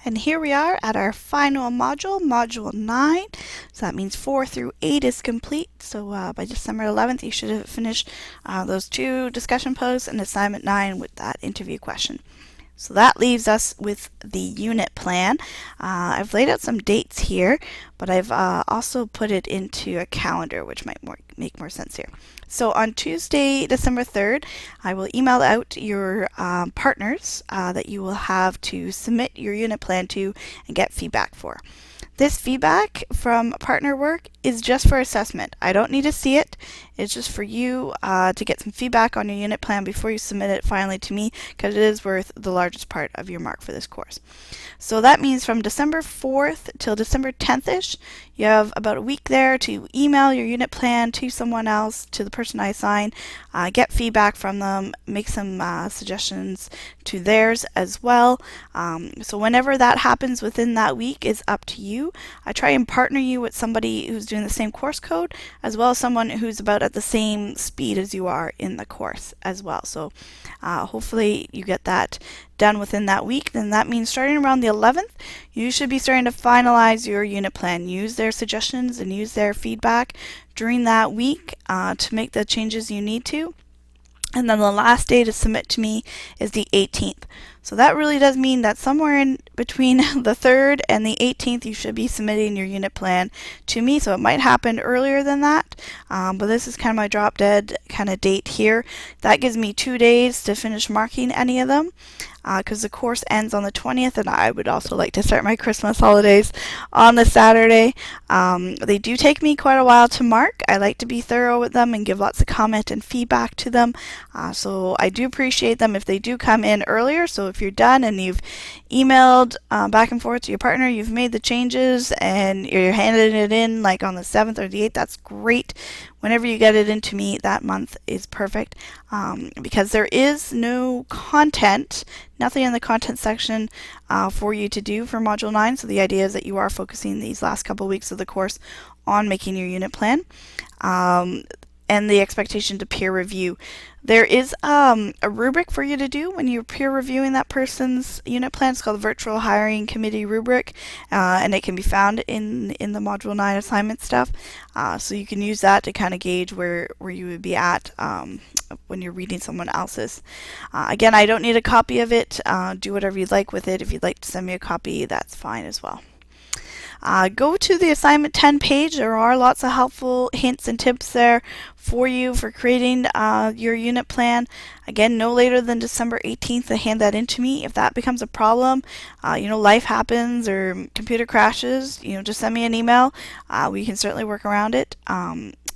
And here we are at our final module, Module 9. So that means 4 through 8 is complete. So by December 11th, you should have finished those 2 discussion posts and assignment 9 with that interview question. So that leaves us with the unit plan. I've laid out some dates here, but I've also put it into a calendar, which might make more sense here. So on Tuesday, December 3rd, I will email out your partners that you will have to submit your unit plan to and get feedback for. This feedback from partner work is just for assessment. I don't need to see it. It's just for you to get some feedback on your unit plan before you submit it finally to me, because it is worth the largest part of your mark for this course. So that means from December 4th till December 10th-ish, you have about a week there to email your unit plan to someone else, to the person I assign, get feedback from them, make some suggestions to theirs as well. So whenever that happens within that week is up to you. I try and partner you with somebody who's doing the same course code, as well as someone who's about at the same speed as you are in the course as well. So hopefully you get that done within that week. Then that means starting around the 11th, you should be starting to finalize your unit plan. Use their suggestions and use their feedback during that week to make the changes you need to. And then the last day to submit to me is the 18th. So that really does mean that somewhere in between the 3rd and the 18th, you should be submitting your unit plan to me. So it might happen earlier than that, but this is kind of my drop dead kind of date here. That gives me 2 days to finish marking any of them, because the course ends on the 20th, and I would also like to start my Christmas holidays on the Saturday. They do take me quite a while to mark. I like to be thorough with them and give lots of comment and feedback to them. So I do appreciate them if they do come in earlier. So if you're done and you've emailed back and forth to your partner, you've made the changes and you're handing it in like on the 7th or the 8th, that's great. Whenever you get it into me, that month is perfect, because there is no content, nothing in the content section for you to do for Module 9. So the idea is that you are focusing these last couple weeks of the course on making your unit plan. And the expectation to peer review. There is a rubric for you to do when you're peer reviewing that person's unit plan. It's called the Virtual Hiring Committee rubric, and it can be found in the Module 9 assignment stuff. So you can use that to kind of gauge where you would be at when you're reading someone else's. Again, I don't need a copy of it. Do whatever you'd like with it. If you'd like to send me a copy, that's fine as well. Go to the assignment 10 page. There are lots of helpful hints and tips there for you for creating your unit plan. Again, no later than December 18th to hand that in to me. If that becomes a problem, life happens or computer crashes, just send me an email. We can certainly work around it.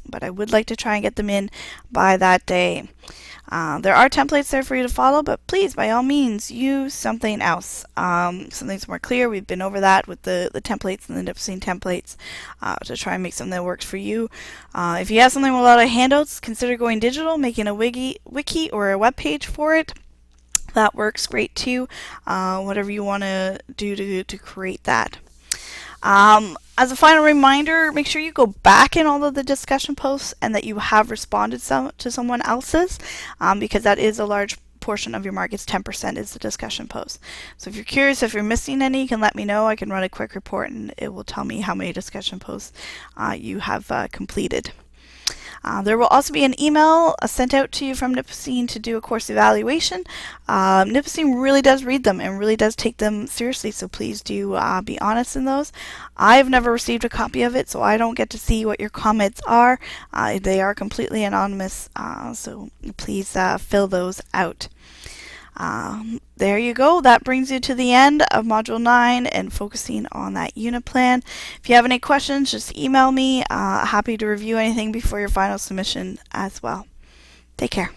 But I would like to try and get them in by that day. There are templates there for you to follow, but please, by all means, use something else. Something's more clear. We've been over that with the templates and the Nipsey templates to try and make something that works for you. If you have something with a lot of handouts, consider going digital, making a wiki or a web page for it. That works great too. Whatever you want to do to create that. As a final reminder, make sure you go back in all of the discussion posts and that you have responded to someone else's, because that is a large portion of your mark. It's 10% is the discussion post. So if you're curious if you're missing any, you can let me know. I can run a quick report and it will tell me how many discussion posts you have completed. There will also be an email sent out to you from Nipsey to do a course evaluation. Nipsey really does read them and really does take them seriously, so please do be honest in those. I've never received a copy of it, so I don't get to see what your comments are. They are completely anonymous, so please fill those out. There you go. That brings you to the end of Module 9 and focusing on that unit plan. If you have any questions, just email me. Happy to review anything before your final submission as well. Take care.